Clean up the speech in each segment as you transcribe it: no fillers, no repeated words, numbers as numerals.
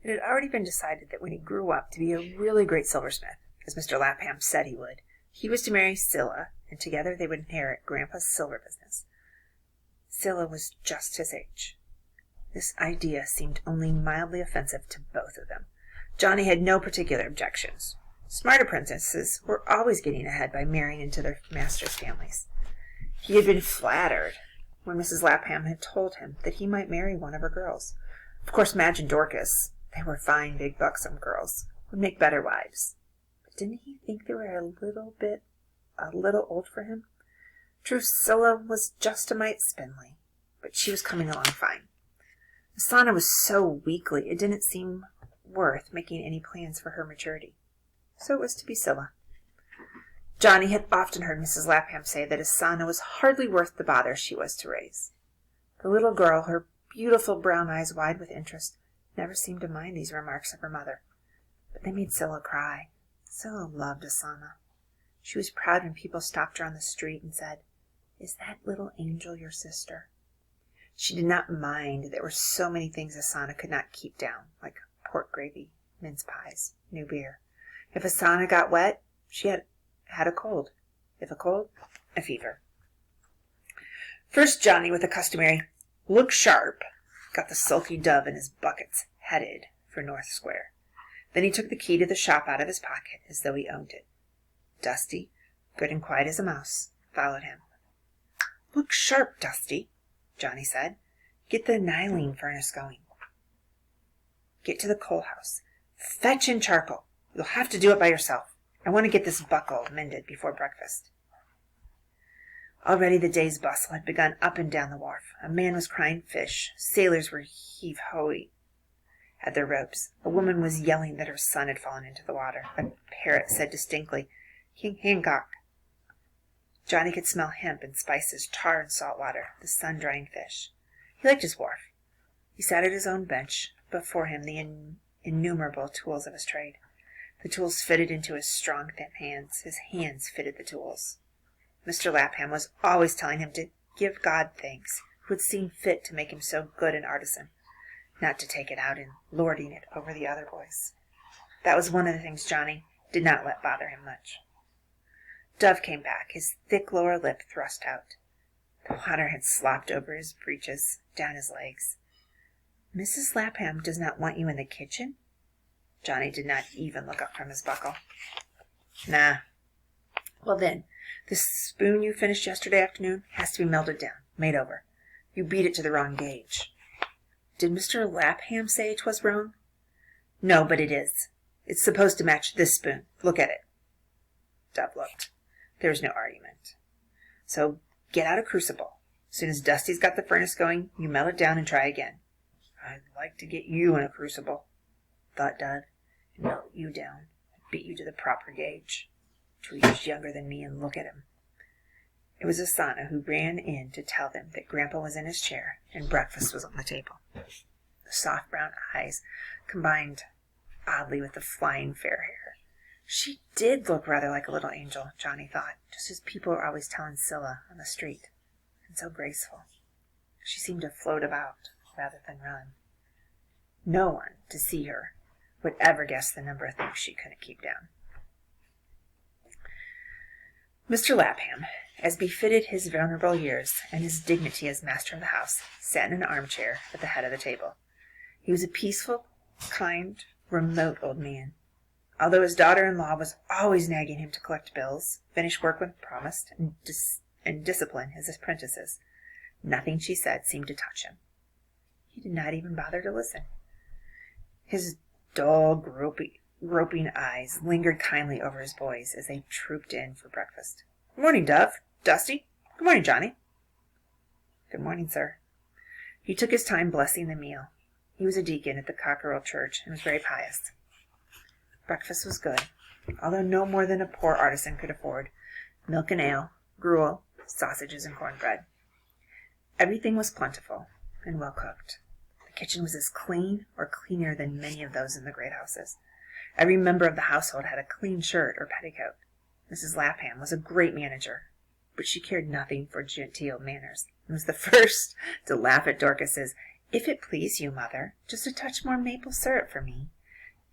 It had already been decided that when he grew up to be a really great silversmith, as Mr. Lapham said he would, he was to marry Scylla, and together they would inherit Grandpa's silver business. Scylla was just his age. This idea seemed only mildly offensive to both of them. Johnny had no particular objections. Smart apprentices were always getting ahead by marrying into their masters' families. He had been flattered when Mrs. Lapham had told him that he might marry one of her girls. Of course, Madge and Dorcas, they were fine, big, buxom girls, would make better wives. But didn't he think they were a little old for him? Drusilla was just a mite spindly, but she was coming along fine. Asana was so weakly it didn't seem worth making any plans for her maturity. So it was to be Scylla. Johnny had often heard Mrs. Lapham say that Asana was hardly worth the bother she was to raise. The little girl, her beautiful brown eyes wide with interest, never seemed to mind these remarks of her mother. But they made Scylla cry. Scylla loved Asana. She was proud when people stopped her on the street and said, "Is that little angel your sister?" She did not mind that there were so many things Asana could not keep down, like pork gravy, mince pies, new beer. If Asana got wet, she had a cold. If a cold, a fever. First Johnny, with the customary "look sharp," got the sulky dove in his buckets headed for North Square. Then he took the key to the shop out of his pocket as though he owned it. Dusty, good and quiet as a mouse, followed him. "Look sharp, Dusty," Johnny said. "Get the aniline furnace going. Get to the coal house. Fetch in charcoal. You'll have to do it by yourself. I want to get this buckle mended before breakfast." Already the day's bustle had begun up and down the wharf. A man was crying fish. Sailors were heave-hoing at their ropes. A woman was yelling that her son had fallen into the water. A parrot said distinctly, "King Hancock." Johnny could smell hemp and spices, tar and salt water, the sun-drying fish. He liked his wharf. He sat at his own bench, before him the innumerable tools of his trade. The tools fitted into his strong, thin hands. His hands fitted the tools. Mr. Lapham was always telling him to give God thanks, who had seen fit to make him so good an artisan, not to take it out in lording it over the other boys. That was one of the things Johnny did not let bother him much. Dove came back, his thick lower lip thrust out. The water had slopped over his breeches, down his legs. "Mrs. Lapham does not want you in the kitchen?" Johnny did not even look up from his buckle. "Nah." "Well then, the spoon you finished yesterday afternoon has to be melted down, made over. You beat it to the wrong gauge." "Did Mr. Lapham say 'twas wrong?" "No, but it is. It's supposed to match this spoon. Look at it." Dove looked. There was no argument. "So get out a crucible. As soon as Dusty's got the furnace going, you melt it down and try again." "I'd like to get you in a crucible," thought Dove, "and melt you down, and beat you to the proper gauge. 2 years younger than me, and look at him." It was Asana who ran in to tell them that Grandpa was in his chair and breakfast was on the table. The soft brown eyes combined oddly with the flying fair hair. She did look rather like a little angel, Johnny thought, just as people were always telling Scylla on the street. And so graceful. She seemed to float about rather than run. No one, to see her, would ever guess the number of things she couldn't keep down. Mr. Lapham, as befitted his venerable years and his dignity as master of the house, sat in an armchair at the head of the table. He was a peaceful, kind, remote old man. Although his daughter-in-law was always nagging him to collect bills, finish work when promised, and discipline his apprentices, nothing she said seemed to touch him. He did not even bother to listen. His dull, groping eyes lingered kindly over his boys as they trooped in for breakfast. "Good morning, Dove. Dusty. Good morning, Johnny." "Good morning, sir." He took his time blessing the meal. He was a deacon at the Cockerell Church and was very pious. Breakfast was good, although no more than a poor artisan could afford. Milk and ale, gruel, sausages, and cornbread. Everything was plentiful and well cooked. The kitchen was as clean or cleaner than many of those in the great houses. Every member of the household had a clean shirt or petticoat. Mrs. Lapham was a great manager, but she cared nothing for genteel manners, and was the first to laugh at Dorcas's If it please you, Mother, just a touch more maple syrup for me.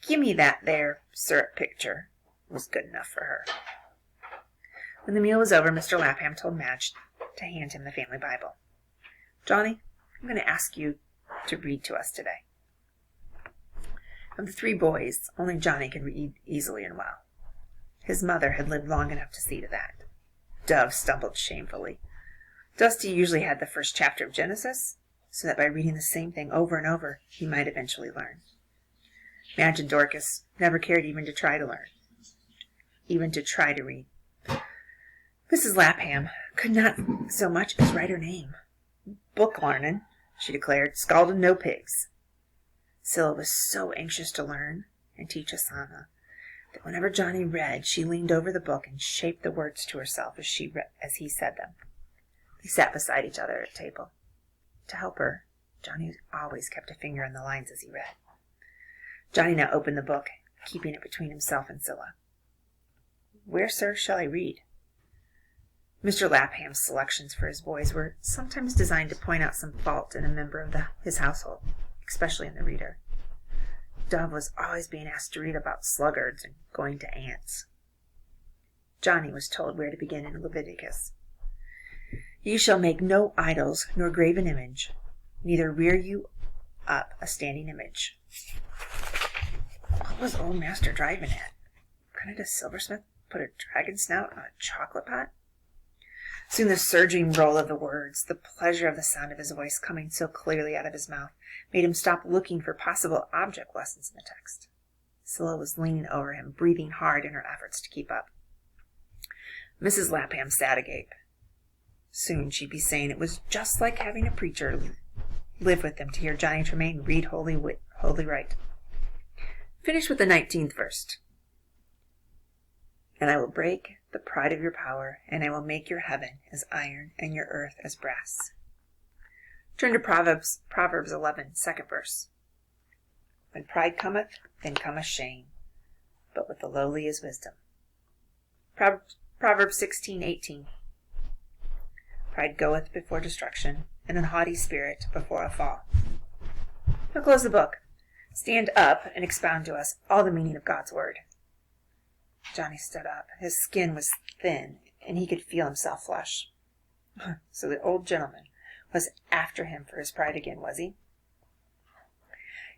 Gimme that there syrup picture," was good enough for her. When the meal was over, Mr. Lapham told Madge to hand him the family Bible. "Johnny, I'm going to ask you to read to us today." Of the 3 boys, only Johnny could read easily and well. His mother had lived long enough to see to that. Dove stumbled shamefully. Dusty usually had the first chapter of Genesis, so that by reading the same thing over and over, he might eventually learn. Madge and Dorcas never cared even to try to learn, even to try to read. Mrs. Lapham could not so much as write her name. "Book larnin'," she declared, "scalding no pigs." Scylla was so anxious to learn and teach Asana that whenever Johnny read, she leaned over the book and shaped the words to herself as he said them. They sat beside each other at table. To help her, Johnny always kept a finger on the lines as he read. Johnny now opened the book, keeping it between himself and Scylla. "Where, sir, shall I read?" Mr. Lapham's selections for his boys were sometimes designed to point out some fault in a member of his household, especially in the reader. Dove was always being asked to read about sluggards and going to ants. Johnny was told where to begin in Leviticus. "You shall make no idols, nor graven image, neither rear you up a standing image." What was old Master driving at? Couldn't a silversmith put a dragon snout on a chocolate pot? Soon the surging roll of the words, the pleasure of the sound of his voice coming so clearly out of his mouth, made him stop looking for possible object lessons in the text. Scylla was leaning over him, breathing hard in her efforts to keep up. Mrs. Lapham sat agape. Soon she'd be saying it was just like having a preacher live with them to hear Johnny Tremain read Holy Right. Finish with the 19th verse. "And I will break the pride of your power, and I will make your heaven as iron and your earth as brass." Turn to Proverbs 11, 2nd verse. "When pride cometh, then cometh shame, but with the lowly is wisdom." Proverbs 16:18. "Pride goeth before destruction, and an haughty spirit before a fall." Now close the book. Stand up and expound to us all the meaning of God's word. Johnny stood up. His skin was thin, and he could feel himself flush. So the old gentleman was after him for his pride again, was he?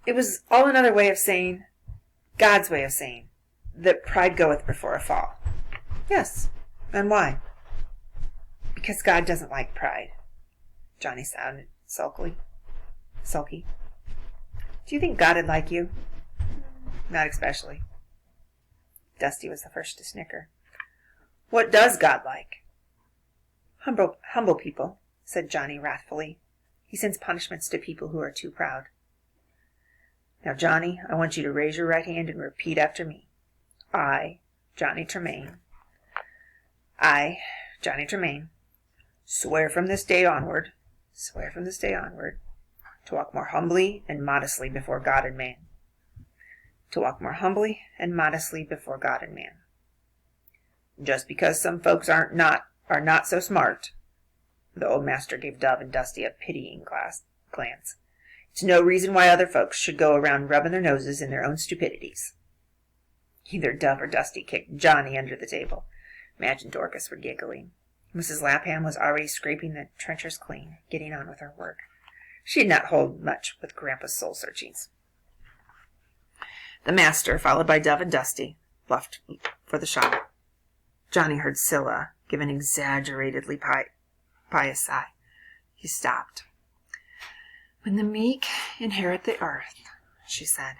It was all another way of saying, God's way of saying, that pride goeth before a fall. Yes, and why? Because God doesn't like pride. Johnny sounded sulky. "Do you think God'd like you?" "Not especially." Dusty was the first to snicker. "What does God like?" Humble people," said Johnny wrathfully. "He sends punishments to people who are too proud." "Now, Johnny, I want you to raise your right hand and repeat after me. I, Johnny Tremain, swear from this day onward, to walk more humbly and modestly before God and man. Just because some folks are not so smart," the old master gave Dove and Dusty a pitying glance, "it's no reason why other folks should go around rubbing their noses in their own stupidities." Either Dove or Dusty kicked Johnny under the table. Madge and Dorcas were giggling. Mrs. Lapham was already scraping the trenchers clean, getting on with her work. She did not hold much with Grandpa's soul-searchings. The master, followed by Dove and Dusty, left for the shop. Johnny heard Scylla give an exaggeratedly pious sigh. He stopped. "When the meek inherit the earth," she said.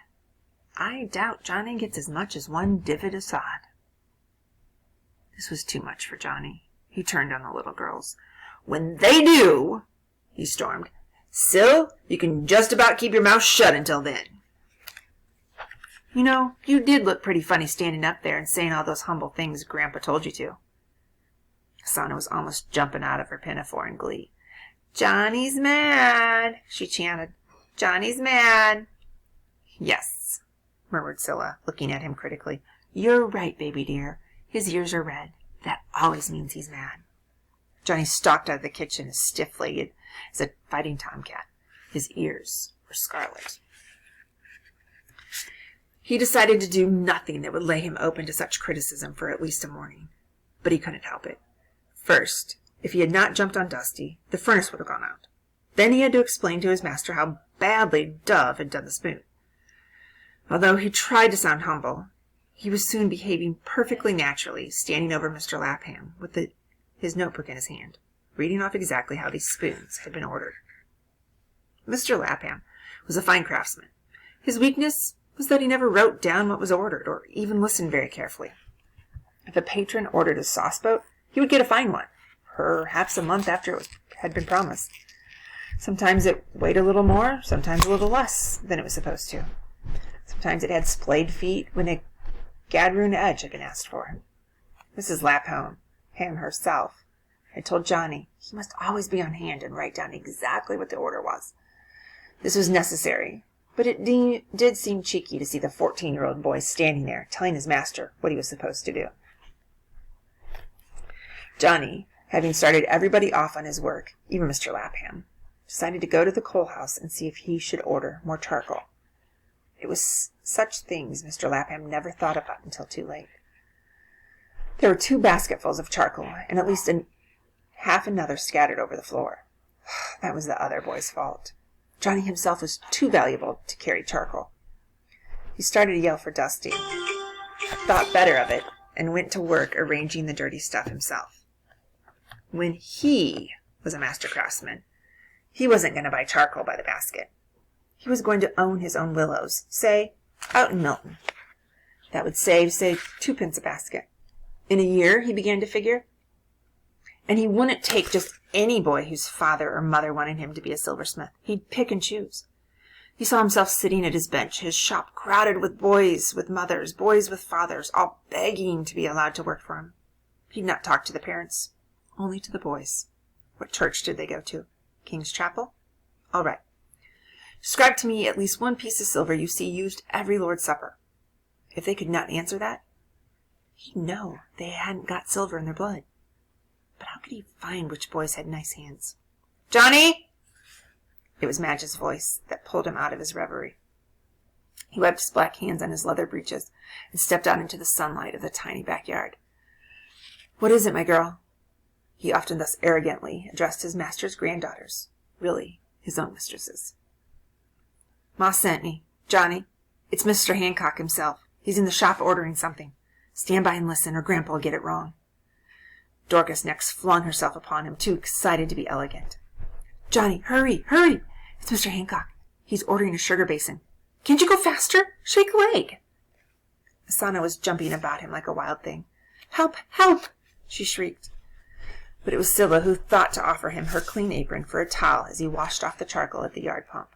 "I doubt Johnny gets as much as one divot of sod." This was too much for Johnny. He turned on the little girls. "When they do," he stormed, "Syl, you can just about keep your mouth shut until then. You know, you did look pretty funny standing up there and saying all those humble things Grandpa told you to." Asana was almost jumping out of her pinafore in glee. "Johnny's mad," she chanted. "Johnny's mad." "Yes," murmured Scylla, looking at him critically. "You're right, baby dear. His ears are red. That always means he's mad." Johnny stalked out of the kitchen as stiff-legged as a fighting tomcat. His ears were scarlet. He decided to do nothing that would lay him open to such criticism for at least a morning. But he couldn't help it. First, if he had not jumped on Dusty, the furnace would have gone out. Then he had to explain to his master how badly Dove had done the spoon. Although he tried to sound humble, he was soon behaving perfectly naturally, standing over Mr. Lapham with his notebook in his hand, reading off exactly how these spoons had been ordered. Mr. Lapham was a fine craftsman. His weakness was that he never wrote down what was ordered, or even listened very carefully. If a patron ordered a sauce boat, he would get a fine one, perhaps a month after it had been promised. Sometimes it weighed a little more, sometimes a little less than it was supposed to. Sometimes it had splayed feet when a gadroon edge had been asked for. Mrs. Lapham herself had told Johnny he must always be on hand and write down exactly what the order was. This was necessary, but it did seem cheeky to see the 14-year-old boy standing there telling his master what he was supposed to do. Johnny, having started everybody off on his work, even Mr. Lapham, decided to go to the coal house and see if he should order more charcoal. It was such things Mr. Lapham never thought about until too late. There were 2 basketfuls of charcoal, and at least half another scattered over the floor. That was the other boy's fault. Johnny himself was too valuable to carry charcoal. He started to yell for Dusty, thought better of it, and went to work arranging the dirty stuff himself. When he was a master craftsman, he wasn't going to buy charcoal by the basket. He was going to own his own willows, say, out in Milton. That would save, say, 2 pence a basket. In a year, he began to figure. And he wouldn't take just any boy whose father or mother wanted him to be a silversmith. He'd pick and choose. He saw himself sitting at his bench, his shop crowded with boys with mothers, boys with fathers, all begging to be allowed to work for him. He'd not talk to the parents, only to the boys. What church did they go to? King's Chapel? All right. Describe to me at least 1 piece of silver you see used every Lord's Supper. If they could not answer that, he'd know they hadn't got silver in their blood. But how could he find which boys had nice hands? Johnny! It was Madge's voice that pulled him out of his reverie. He wiped his black hands on his leather breeches and stepped out into the sunlight of the tiny backyard. What is it, my girl? He often thus arrogantly addressed his master's granddaughters, really his own mistresses. Ma sent me. Johnny, it's Mr. Hancock himself. He's in the shop ordering something. Stand by and listen, or Grandpa will get it wrong. Dorcas next flung herself upon him, too excited to be elegant. Johnny, hurry, hurry! It's Mr. Hancock. He's ordering a sugar basin. Can't you go faster? Shake a leg. Asana was jumping about him like a wild thing. Help, help! She shrieked. But it was Scylla who thought to offer him her clean apron for a towel as he washed off the charcoal at the yard pump.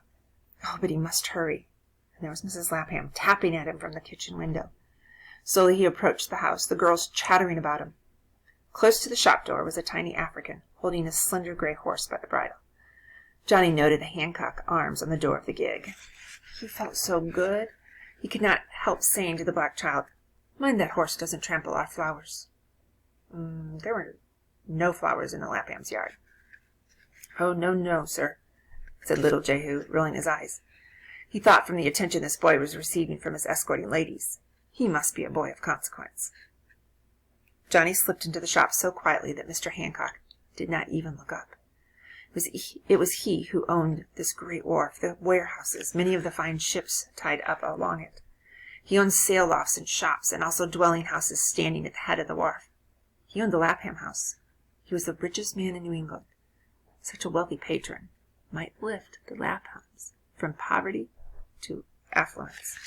Oh, but he must hurry. And there was Mrs. Lapham tapping at him from the kitchen window. Slowly he approached the house, the girls chattering about him. Close to the shop door was a tiny African, holding a slender gray horse by the bridle. Johnny noted the Hancock arms on the door of the gig. He felt so good. He could not help saying to the black child, Mind that horse doesn't trample our flowers. There were no flowers in the Lapham's yard. Oh, no, no, sir, said little Jehu, rolling his eyes. He thought from the attention this boy was receiving from his escorting ladies, he must be a boy of consequence. Johnny slipped into the shop so quietly that Mr. Hancock did not even look up. It was he who owned this great wharf, the warehouses, many of the fine ships tied up along it. He owned sail lofts and shops, and also dwelling houses standing at the head of the wharf. He owned the Lapham house. He was the richest man in New England. Such a wealthy patron might lift the Laphams from poverty to affluence.